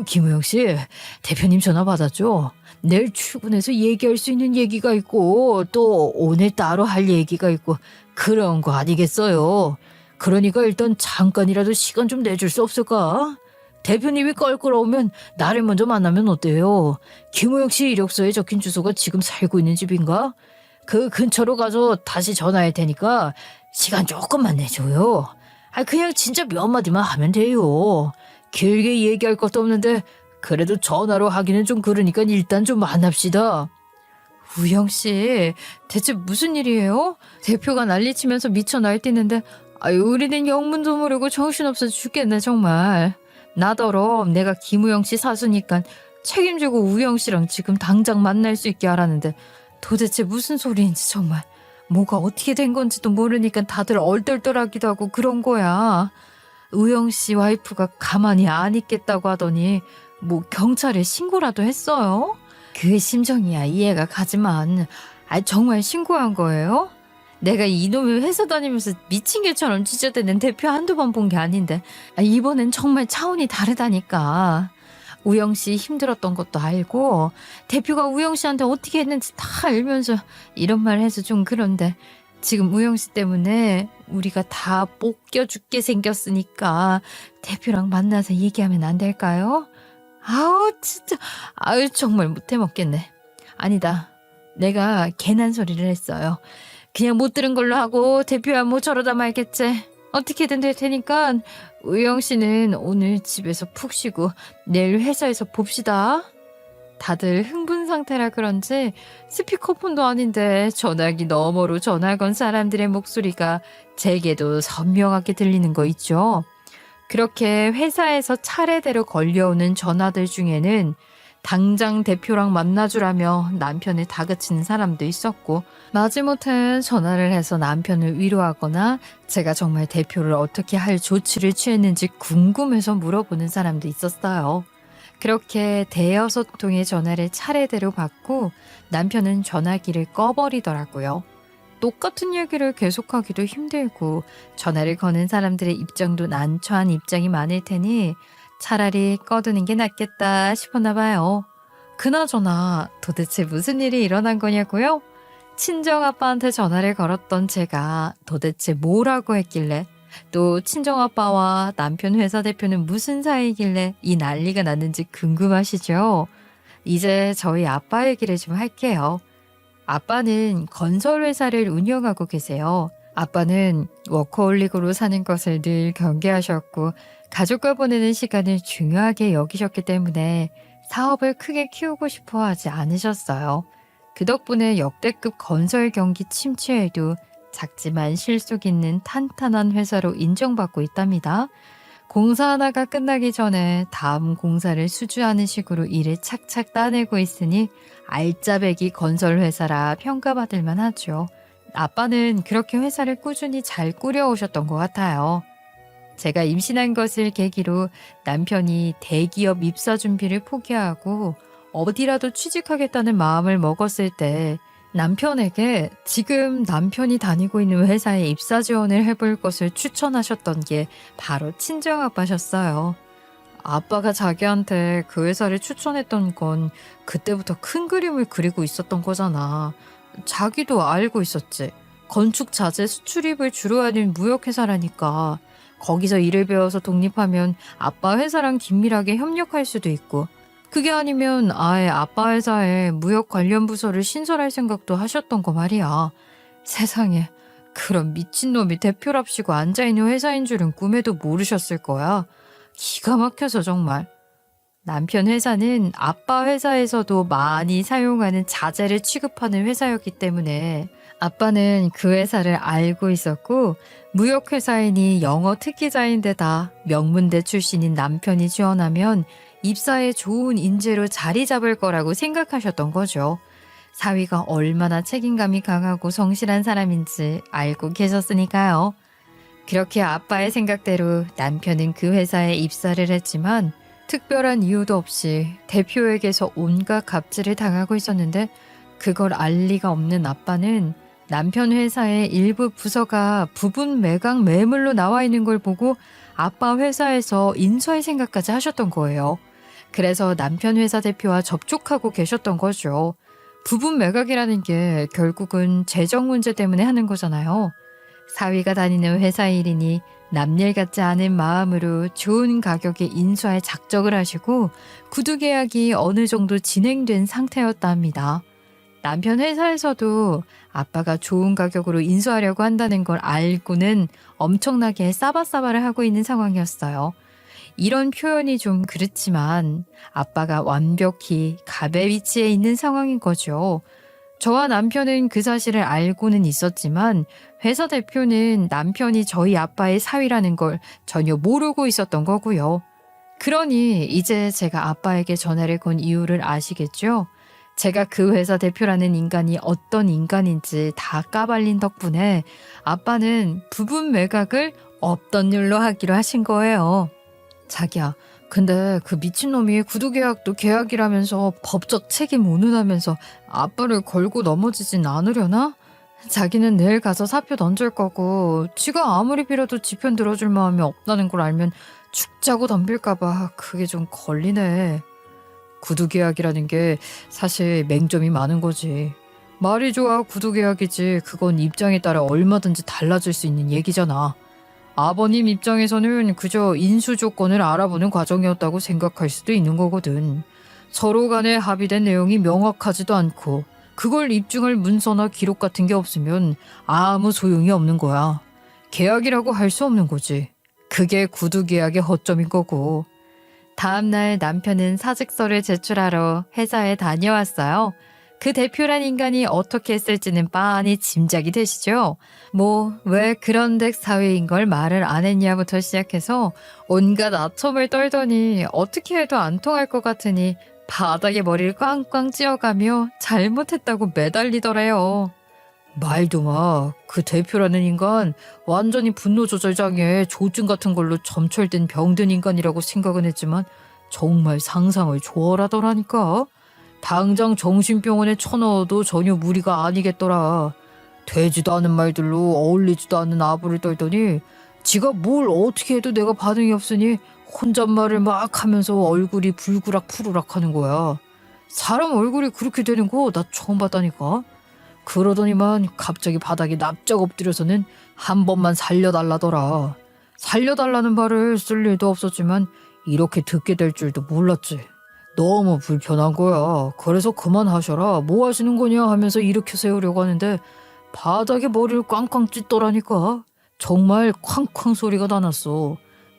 김우영 씨, 대표님 전화 받았죠? 내일 출근해서 얘기할 수 있는 얘기가 있고 또 오늘 따로 할 얘기가 있고 그런 거 아니겠어요? 그러니까 일단 잠깐이라도 시간 좀 내줄 수 없을까? 대표님이 껄끄러우면 나를 먼저 만나면 어때요? 김우영 씨 이력서에 적힌 주소가 지금 살고 있는 집인가? 그 근처로 가서 다시 전화할 테니까 시간 조금만 내줘요. 그냥 진짜 몇 마디만 하면 돼요. 길게 얘기할 것도 없는데 그래도 전화로 하기는 좀 그러니까 일단 좀 만납시다. 우영 씨, 대체 무슨 일이에요? 대표가 난리치면서 미쳐 날뛰는데 우리는 영문도 모르고 정신없어 죽겠네 정말. 나더러 내가 김우영 씨 사수니까 책임지고 우영 씨랑 지금 당장 만날 수 있게 하라는데 도대체 무슨 소리인지 정말. 뭐가 어떻게 된 건지도 모르니까 다들 얼떨떨하기도 하고 그런 거야. 우영 씨 와이프가 가만히 안 있겠다고 하더니 뭐 경찰에 신고라도 했어요? 그 심정이야 이해가 가지만 정말 신고한 거예요? 내가 이놈의 회사 다니면서 미친 개처럼 찢어대는 대표 한두 번 본 게 아닌데 이번엔 정말 차원이 다르다니까. 우영 씨 힘들었던 것도 알고 대표가 우영 씨한테 어떻게 했는지 다 알면서 이런 말 해서 좀 그런데 지금 우영 씨 때문에 우리가 다 볶여 죽게 생겼으니까 대표랑 만나서 얘기하면 안 될까요? 아우 진짜 정말 못해 먹겠네. 아니다. 내가 괜한 소리를 했어요. 그냥 못 들은 걸로 하고 대표야 뭐 저러다 말겠지. 어떻게든 될 테니까 우영 씨는 오늘 집에서 푹 쉬고 내일 회사에서 봅시다. 다들 흥분 상태라 그런지 스피커폰도 아닌데 전화기 너머로 전화 건 사람들의 목소리가 제게도 선명하게 들리는 거 있죠. 그렇게 회사에서 차례대로 걸려오는 전화들 중에는 당장 대표랑 만나주라며 남편을 다그치는 사람도 있었고 마지못해 전화를 해서 남편을 위로하거나 제가 정말 대표를 어떻게 할 조치를 취했는지 궁금해서 물어보는 사람도 있었어요. 그렇게 대여섯 통의 전화를 차례대로 받고 남편은 전화기를 꺼버리더라고요. 똑같은 얘기를 계속하기도 힘들고 전화를 거는 사람들의 입장도 난처한 입장이 많을 테니 차라리 꺼두는 게 낫겠다 싶었나 봐요. 그나저나 도대체 무슨 일이 일어난 거냐고요? 친정아빠한테 전화를 걸었던 제가 도대체 뭐라고 했길래 또 친정아빠와 남편 회사 대표는 무슨 사이길래 이 난리가 났는지 궁금하시죠? 이제 저희 아빠 얘기를 좀 할게요. 아빠는 건설회사를 운영하고 계세요. 아빠는 워커홀릭으로 사는 것을 늘 경계하셨고 가족과 보내는 시간을 중요하게 여기셨기 때문에 사업을 크게 키우고 싶어 하지 않으셨어요. 그 덕분에 역대급 건설 경기 침체에도 작지만 실속 있는 탄탄한 회사로 인정받고 있답니다. 공사 하나가 끝나기 전에 다음 공사를 수주하는 식으로 일을 착착 따내고 있으니 알짜배기 건설회사라 평가받을 만하죠. 아빠는 그렇게 회사를 꾸준히 잘 꾸려오셨던 것 같아요. 제가 임신한 것을 계기로 남편이 대기업 입사 준비를 포기하고 어디라도 취직하겠다는 마음을 먹었을 때 남편에게 지금 남편이 다니고 있는 회사에 입사 지원을 해볼 것을 추천하셨던 게 바로 친정아빠셨어요. 아빠가 자기한테 그 회사를 추천했던 건 그때부터 큰 그림을 그리고 있었던 거잖아. 자기도 알고 있었지. 건축 자재 수출입을 주로 하는 무역회사라니까 거기서 일을 배워서 독립하면 아빠 회사랑 긴밀하게 협력할 수도 있고 그게 아니면 아예 아빠 회사에 무역 관련 부서를 신설할 생각도 하셨던 거 말이야. 세상에 그런 미친놈이 대표랍시고 앉아있는 회사인 줄은 꿈에도 모르셨을 거야. 기가 막혀서 정말. 남편 회사는 아빠 회사에서도 많이 사용하는 자재를 취급하는 회사였기 때문에 아빠는 그 회사를 알고 있었고 무역회사이니 영어 특기자인데다 명문대 출신인 남편이 지원하면 입사에 좋은 인재로 자리 잡을 거라고 생각하셨던 거죠. 사위가 얼마나 책임감이 강하고 성실한 사람인지 알고 계셨으니까요. 그렇게 아빠의 생각대로 남편은 그 회사에 입사를 했지만 특별한 이유도 없이 대표에게서 온갖 갑질을 당하고 있었는데 그걸 알 리가 없는 아빠는 남편 회사의 일부 부서가 부분 매각 매물로 나와 있는 걸 보고 아빠 회사에서 인수할 생각까지 하셨던 거예요. 그래서 남편 회사 대표와 접촉하고 계셨던 거죠. 부분 매각이라는 게 결국은 재정 문제 때문에 하는 거잖아요. 사위가 다니는 회사 일이니 남일 같지 않은 마음으로 좋은 가격에 인수할 작정을 하시고 구두 계약이 어느 정도 진행된 상태였답니다. 남편 회사에서도 아빠가 좋은 가격으로 인수하려고 한다는 걸 알고는 엄청나게 싸바싸바를 하고 있는 상황이었어요. 이런 표현이 좀 그렇지만 아빠가 완벽히 갑의 위치에 있는 상황인 거죠. 저와 남편은 그 사실을 알고는 있었지만 회사 대표는 남편이 저희 아빠의 사위라는 걸 전혀 모르고 있었던 거고요. 그러니 이제 제가 아빠에게 전화를 건 이유를 아시겠죠? 제가 그 회사 대표라는 인간이 어떤 인간인지 다 까발린 덕분에 아빠는 부분 매각을 없던 일로 하기로 하신 거예요. 자기야, 근데 그 미친놈이 구두계약도 계약이라면서 법적 책임 운운하면서 아빠를 걸고 넘어지진 않으려나? 자기는 내일 가서 사표 던질 거고 지가 아무리 빌어도 지 편 들어줄 마음이 없다는 걸 알면 죽자고 덤빌까봐 그게 좀 걸리네. 구두계약이라는 게 사실 맹점이 많은 거지. 말이 좋아 구두계약이지 그건 입장에 따라 얼마든지 달라질 수 있는 얘기잖아. 아버님 입장에서는 그저 인수 조건을 알아보는 과정이었다고 생각할 수도 있는 거거든. 서로 간에 합의된 내용이 명확하지도 않고 그걸 입증할 문서나 기록 같은 게 없으면 아무 소용이 없는 거야. 계약이라고 할 수 없는 거지. 그게 구두계약의 허점인 거고. 다음날 남편은 사직서를 제출하러 회사에 다녀왔어요. 그 대표란 인간이 어떻게 했을지는 빤히 짐작이 되시죠? 왜 그런 덱 사회인 걸 말을 안 했냐부터 시작해서 온갖 아첨을 떨더니 어떻게 해도 안 통할 것 같으니 바닥에 머리를 꽝꽝 찧어가며 잘못했다고 매달리더래요. 말도 마. 그 대표라는 인간 완전히 분노 조절 장애 조증 같은 걸로 점철된 병든 인간이라고 생각은 했지만 정말 상상을 초월하더라니까. 당장 정신병원에 쳐넣어도 전혀 무리가 아니겠더라. 되지도 않은 말들로 어울리지도 않는 아부를 떨더니 지가 뭘 어떻게 해도 내가 반응이 없으니 혼잣말을 막 하면서 얼굴이 불구락 푸르락 하는 거야. 사람 얼굴이 그렇게 되는 거 나 처음 봤다니까. 그러더니만 갑자기 바닥에 납작 엎드려서는 한 번만 살려달라더라. 살려달라는 말을 쓸 일도 없었지만 이렇게 듣게 될 줄도 몰랐지. 너무 불편한 거야. 그래서 그만하셔라. 뭐 하시는 거냐 하면서 일으켜 세우려고 하는데 바닥에 머리를 꽝꽝 찢더라니까. 정말 쾅쾅 소리가 나났어.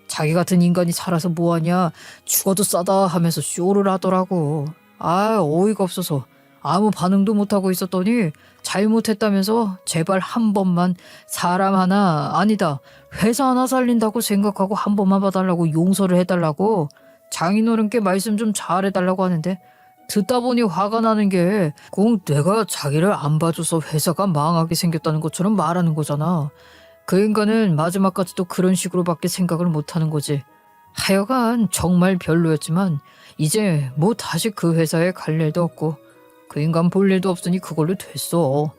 자기 같은 인간이 살아서 뭐하냐, 죽어도 싸다 하면서 쇼를 하더라고. 어이가 없어서 아무 반응도 못하고 있었더니 잘못했다면서 제발 한 번만 사람 하나, 아니다, 회사 하나 살린다고 생각하고 한 번만 봐달라고 용서를 해달라고 장인어른께 말씀 좀 잘해달라고 하는데 듣다 보니 화가 나는 게 꼭 내가 자기를 안 봐줘서 회사가 망하게 생겼다는 것처럼 말하는 거잖아. 그 인간은 마지막까지도 그런 식으로밖에 생각을 못하는 거지. 하여간 정말 별로였지만 이제 다시 그 회사에 갈 일도 없고 그 인간 볼 일도 없으니 그걸로 됐어.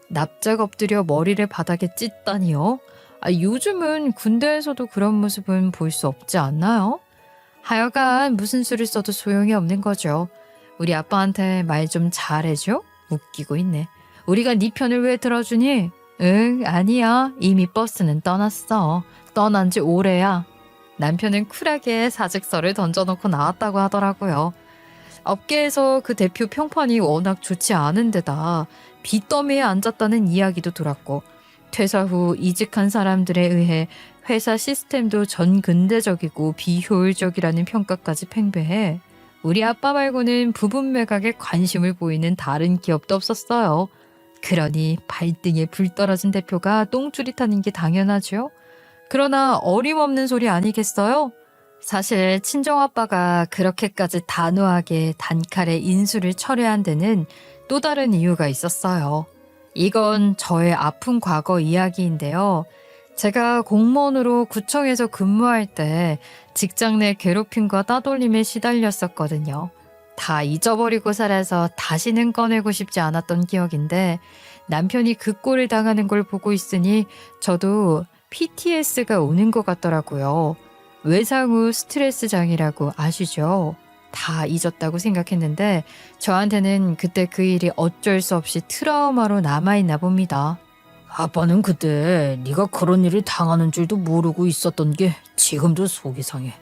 납작 엎드려 머리를 바닥에 찢다니요? 요즘은 군대에서도 그런 모습은 볼 수 없지 않나요? 하여간 무슨 수를 써도 소용이 없는 거죠. 우리 아빠한테 말 좀 잘해줘? 웃기고 있네. 우리가 네 편을 왜 들어주니? 응, 아니야. 이미 버스는 떠났어. 떠난 지 오래야. 남편은 쿨하게 사직서를 던져놓고 나왔다고 하더라고요. 업계에서 그 대표 평판이 워낙 좋지 않은 데다 빚더미에 앉았다는 이야기도 들었고 퇴사 후 이직한 사람들에 의해 회사 시스템도 전근대적이고 비효율적이라는 평가까지 팽배해 우리 아빠 말고는 부분 매각에 관심을 보이는 다른 기업도 없었어요. 그러니 발등에 불 떨어진 대표가 똥줄이 타는 게 당연하죠. 그러나 어림없는 소리 아니겠어요? 사실 친정아빠가 그렇게까지 단호하게 단칼에 인수를 철회한 데는 또 다른 이유가 있었어요. 이건 저의 아픈 과거 이야기인데요. 제가 공무원으로 구청에서 근무할 때 직장 내 괴롭힘과 따돌림에 시달렸었거든요. 다 잊어버리고 살아서 다시는 꺼내고 싶지 않았던 기억인데 남편이 그 꼴을 당하는 걸 보고 있으니 저도 PTS가 오는 것 같더라고요. 외상 후 스트레스 장애라고 아시죠? 다 잊었다고 생각했는데 저한테는 그때 그 일이 어쩔 수 없이 트라우마로 남아있나 봅니다. 아빠는 그때 네가 그런 일을 당하는 줄도 모르고 있었던 게 지금도 속이 상해.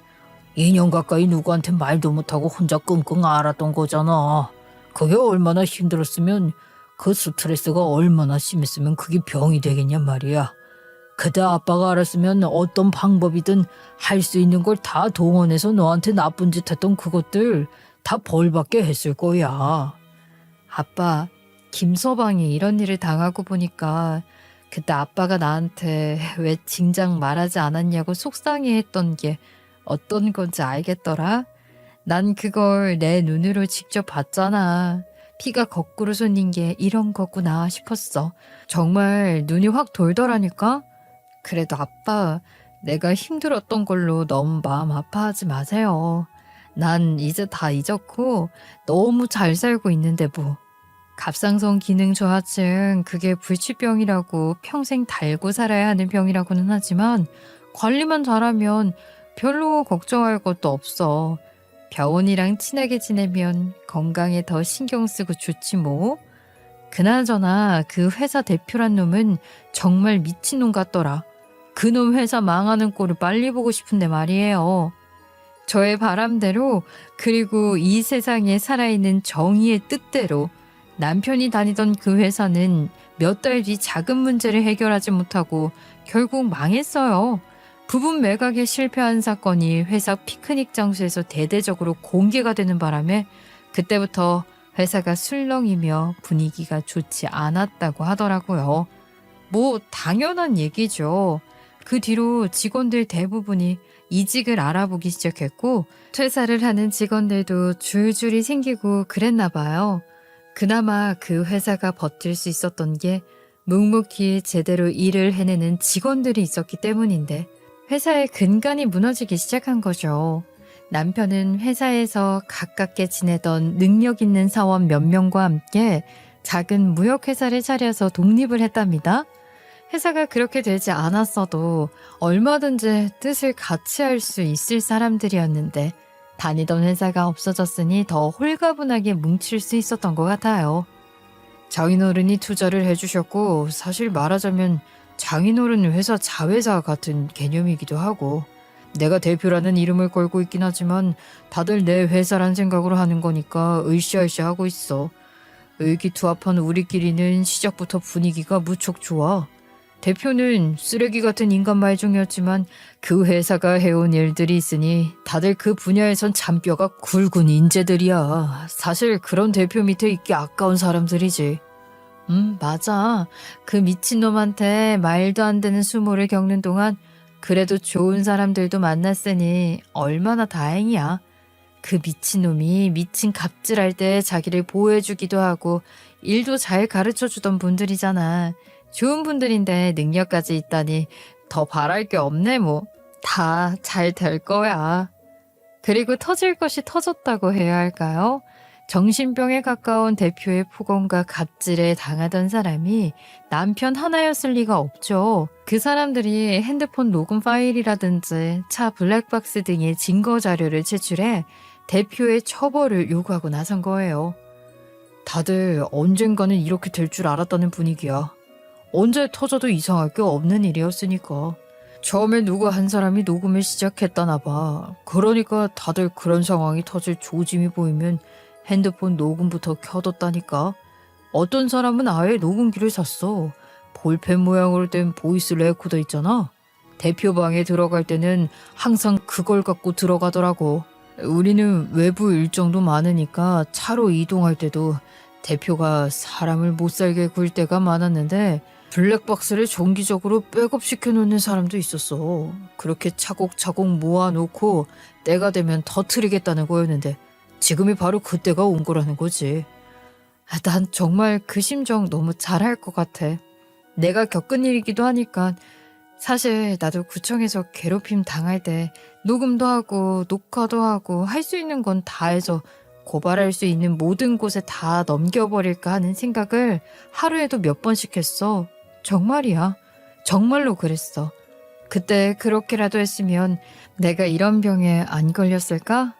2년 가까이 누구한테 말도 못하고 혼자 끙끙 앓았던 거잖아. 그게 얼마나 힘들었으면 그 스트레스가 얼마나 심했으면 그게 병이 되겠냔 말이야. 그때 아빠가 알았으면 어떤 방법이든 할 수 있는 걸 다 동원해서 너한테 나쁜 짓 했던 그것들 다 벌받게 했을 거야. 아빠, 김서방이 이런 일을 당하고 보니까 그때 아빠가 나한테 왜 진작 말하지 않았냐고 속상해했던 게 어떤 건지 알겠더라. 난 그걸 내 눈으로 직접 봤잖아. 피가 거꾸로 솟는 게 이런 거구나 싶었어. 정말 눈이 확 돌더라니까. 그래도 아빠, 내가 힘들었던 걸로 너무 마음 아파하지 마세요. 난 이제 다 잊었고 너무 잘 살고 있는데 뭐. 갑상선 기능 저하증, 그게 불치병이라고 평생 달고 살아야 하는 병이라고는 하지만 관리만 잘하면 별로 걱정할 것도 없어. 병원이랑 친하게 지내면 건강에 더 신경 쓰고 좋지 뭐. 그나저나 그 회사 대표란 놈은 정말 미친놈 같더라. 그놈 회사 망하는 꼴을 빨리 보고 싶은데 말이에요. 저의 바람대로, 그리고 이 세상에 살아있는 정의의 뜻대로 남편이 다니던 그 회사는 몇 달 뒤 자금 문제를 해결하지 못하고 결국 망했어요. 부분 매각에 실패한 사건이 회사 피크닉 장소에서 대대적으로 공개가 되는 바람에 그때부터 회사가 술렁이며 분위기가 좋지 않았다고 하더라고요. 뭐 당연한 얘기죠. 그 뒤로 직원들 대부분이 이직을 알아보기 시작했고 퇴사를 하는 직원들도 줄줄이 생기고 그랬나 봐요. 그나마 그 회사가 버틸 수 있었던 게 묵묵히 제대로 일을 해내는 직원들이 있었기 때문인데 회사의 근간이 무너지기 시작한 거죠. 남편은 회사에서 가깝게 지내던 능력 있는 사원 몇 명과 함께 작은 무역회사를 차려서 독립을 했답니다. 회사가 그렇게 되지 않았어도 얼마든지 뜻을 같이 할 수 있을 사람들이었는데 다니던 회사가 없어졌으니 더 홀가분하게 뭉칠 수 있었던 것 같아요. 장인어른이 투자를 해주셨고 사실 말하자면 장인어른 회사 자회사 같은 개념이기도 하고 내가 대표라는 이름을 걸고 있긴 하지만 다들 내 회사란 생각으로 하는 거니까 으쌰으쌰 하고 있어. 의기투합한 우리끼리는 시작부터 분위기가 무척 좋아. 대표는 쓰레기 같은 인간 말종이었지만 그 회사가 해온 일들이 있으니 다들 그 분야에선 잔뼈가 굵은 인재들이야. 사실 그런 대표 밑에 있기 아까운 사람들이지. 맞아. 그 미친놈한테 말도 안 되는 수모를 겪는 동안 그래도 좋은 사람들도 만났으니 얼마나 다행이야. 그 미친놈이 미친 갑질할 때 자기를 보호해주기도 하고 일도 잘 가르쳐주던 분들이잖아. 좋은 분들인데 능력까지 있다니 더 바랄 게 없네 뭐. 다 잘 될 거야. 그리고 터질 것이 터졌다고 해야 할까요? 정신병에 가까운 대표의 폭언과 갑질에 당하던 사람이 남편 하나였을 리가 없죠. 그 사람들이 핸드폰 녹음 파일이라든지 차 블랙박스 등의 증거 자료를 제출해 대표의 처벌을 요구하고 나선 거예요. 다들 언젠가는 이렇게 될 줄 알았다는 분위기야. 언제 터져도 이상할 게 없는 일이었으니까. 처음에 누구 한 사람이 녹음을 시작했다나 봐. 그러니까 다들 그런 상황이 터질 조짐이 보이면 핸드폰 녹음부터 켜뒀다니까. 어떤 사람은 아예 녹음기를 샀어. 볼펜 모양으로 된 보이스 레코더 있잖아. 대표 방에 들어갈 때는 항상 그걸 갖고 들어가더라고. 우리는 외부 일정도 많으니까 차로 이동할 때도 대표가 사람을 못 살게 굴 때가 많았는데 블랙박스를 정기적으로 백업시켜 놓는 사람도 있었어. 그렇게 차곡차곡 모아놓고 때가 되면 터트리겠다는 거였는데 지금이 바로 그때가 온 거라는 거지. 난 정말 그 심정 너무 잘할 것 같아. 내가 겪은 일이기도 하니까. 사실 나도 구청에서 괴롭힘 당할 때 녹음도 하고 녹화도 하고 할 수 있는 건 다 해서 고발할 수 있는 모든 곳에 다 넘겨버릴까 하는 생각을 하루에도 몇 번씩 했어. 정말이야. 정말로 그랬어. 그때 그렇게라도 했으면 내가 이런 병에 안 걸렸을까?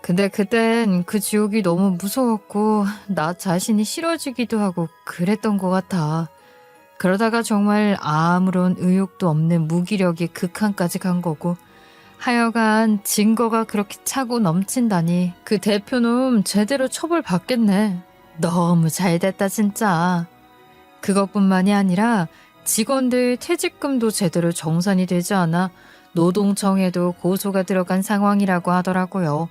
근데 그땐 그 지옥이 너무 무서웠고 나 자신이 싫어지기도 하고 그랬던 것 같아. 그러다가 정말 아무런 의욕도 없는 무기력의 극한까지 간 거고 하여간 증거가 그렇게 차고 넘친다니 그 대표놈 제대로 처벌받겠네. 너무 잘됐다 진짜. 그것뿐만이 아니라 직원들 퇴직금도 제대로 정산이 되지 않아 노동청에도 고소가 들어간 상황이라고 하더라고요.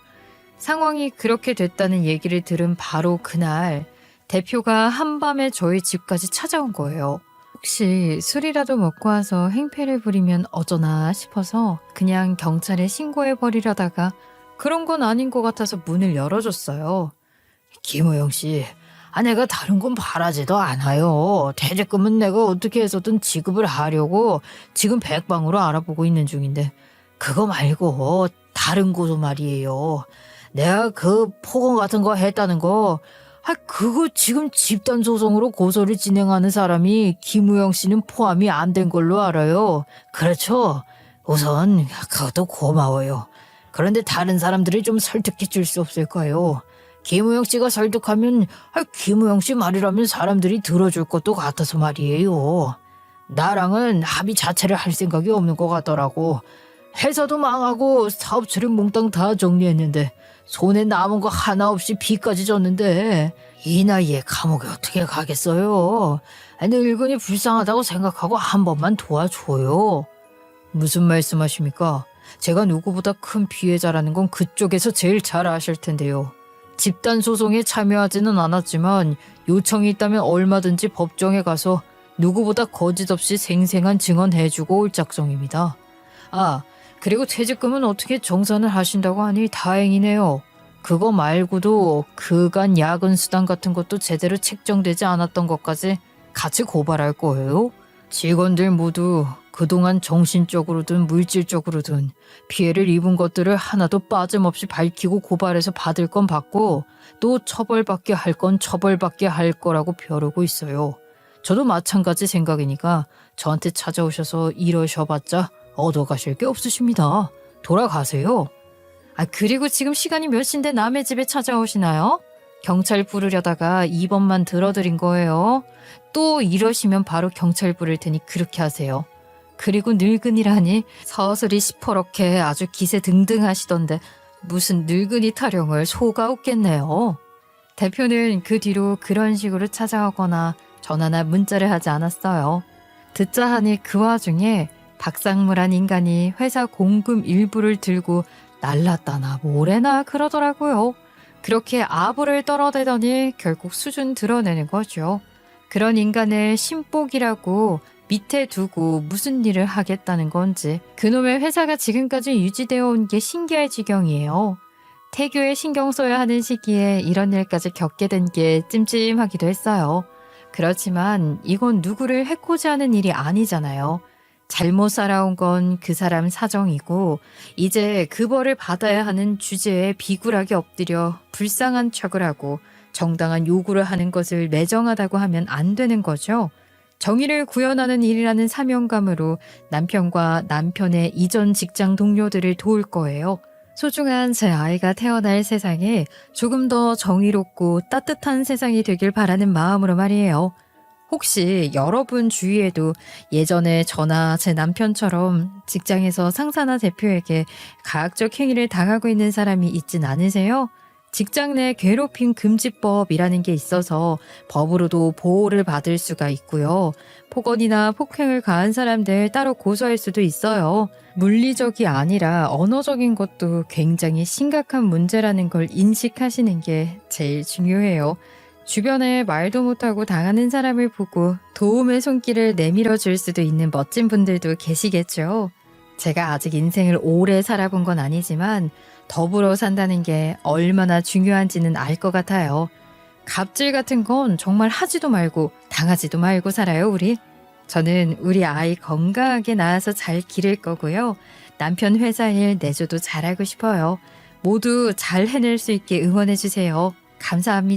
상황이 그렇게 됐다는 얘기를 들은 바로 그날 대표가 한밤에 저희 집까지 찾아온 거예요. 혹시 술이라도 먹고 와서 행패를 부리면 어쩌나 싶어서 그냥 경찰에 신고해버리려다가 그런 건 아닌 것 같아서 문을 열어줬어요. 김호영 씨, 내가 다른 건 바라지도 않아요. 퇴직금은 내가 어떻게 해서든 지급을 하려고 지금 백방으로 알아보고 있는 중인데 그거 말고 다른 고소 말이에요. 내가 그 폭언 같은 거 했다는 거 그거 지금 집단 소송으로 고소를 진행하는 사람이 김우영 씨는 포함이 안 된 걸로 알아요. 그렇죠? 우선 그것도 고마워요. 그런데 다른 사람들이 좀 설득해 줄 수 없을까요? 김우영 씨가 설득하면 김우영 씨 말이라면 사람들이 들어줄 것도 같아서 말이에요. 나랑은 합의 자체를 할 생각이 없는 것 같더라고. 회사도 망하고 사업체를 몽땅 다 정리했는데 손에 남은 거 하나 없이 빚까지 졌는데 이 나이에 감옥에 어떻게 가겠어요? 늙은이 불쌍하다고 생각하고 한 번만 도와줘요. 무슨 말씀하십니까? 제가 누구보다 큰 피해자라는 건 그쪽에서 제일 잘 아실 텐데요. 집단 소송에 참여하지는 않았지만 요청이 있다면 얼마든지 법정에 가서 누구보다 거짓 없이 생생한 증언해주고 올 작정입니다. 그리고 퇴직금은 어떻게 정산을 하신다고 하니 다행이네요. 그거 말고도 그간 야근 수당 같은 것도 제대로 책정되지 않았던 것까지 같이 고발할 거예요. 직원들 모두 그동안 정신적으로든 물질적으로든 피해를 입은 것들을 하나도 빠짐없이 밝히고 고발해서 받을 건 받고 또 처벌받게 할 건 처벌받게 할 거라고 벼르고 있어요. 저도 마찬가지 생각이니까 저한테 찾아오셔서 이러셔봤자 얻어가실 게 없으십니다. 돌아가세요. 그리고 지금 시간이 몇 시인데 남의 집에 찾아오시나요? 경찰 부르려다가 2번만 들어드린 거예요. 또 이러시면 바로 경찰 부를 테니 그렇게 하세요. 그리고 늙은이라니 서슬이 시퍼렇게 아주 기세 등등하시던데 무슨 늙은이 타령을 속아 웃겠네요. 대표는 그 뒤로 그런 식으로 찾아오거나 전화나 문자를 하지 않았어요. 듣자 하니 그 와중에 박상무란 인간이 회사 공금 일부를 들고 날랐다나 뭐래나 그러더라고요. 그렇게 아부를 떨어대더니 결국 수준 드러내는 거죠. 그런 인간을 신복이라고 밑에 두고 무슨 일을 하겠다는 건지 그놈의 회사가 지금까지 유지되어 온 게 신기할 지경이에요. 태교에 신경 써야 하는 시기에 이런 일까지 겪게 된 게 찜찜하기도 했어요. 그렇지만 이건 누구를 해코지 하는 일이 아니잖아요. 잘못 살아온 건 그 사람 사정이고 이제 그 벌을 받아야 하는 주제에 비굴하게 엎드려 불쌍한 척을 하고 정당한 요구를 하는 것을 매정하다고 하면 안 되는 거죠. 정의를 구현하는 일이라는 사명감으로 남편과 남편의 이전 직장 동료들을 도울 거예요. 소중한 제 아이가 태어날 세상에 조금 더 정의롭고 따뜻한 세상이 되길 바라는 마음으로 말이에요. 혹시 여러분 주위에도 예전에 저나 제 남편처럼 직장에서 상사나 대표에게 가학적 행위를 당하고 있는 사람이 있진 않으세요? 직장 내 괴롭힘 금지법이라는 게 있어서 법으로도 보호를 받을 수가 있고요. 폭언이나 폭행을 가한 사람들 따로 고소할 수도 있어요. 물리적이 아니라 언어적인 것도 굉장히 심각한 문제라는 걸 인식하시는 게 제일 중요해요. 주변에 말도 못하고 당하는 사람을 보고 도움의 손길을 내밀어 줄 수도 있는 멋진 분들도 계시겠죠. 제가 아직 인생을 오래 살아본 건 아니지만 더불어 산다는 게 얼마나 중요한지는 알 것 같아요. 갑질 같은 건 정말 하지도 말고 당하지도 말고 살아요, 우리. 저는 우리 아이 건강하게 낳아서 잘 기를 거고요. 남편 회사 일 내줘도 잘하고 싶어요. 모두 잘 해낼 수 있게 응원해 주세요. 감사합니다.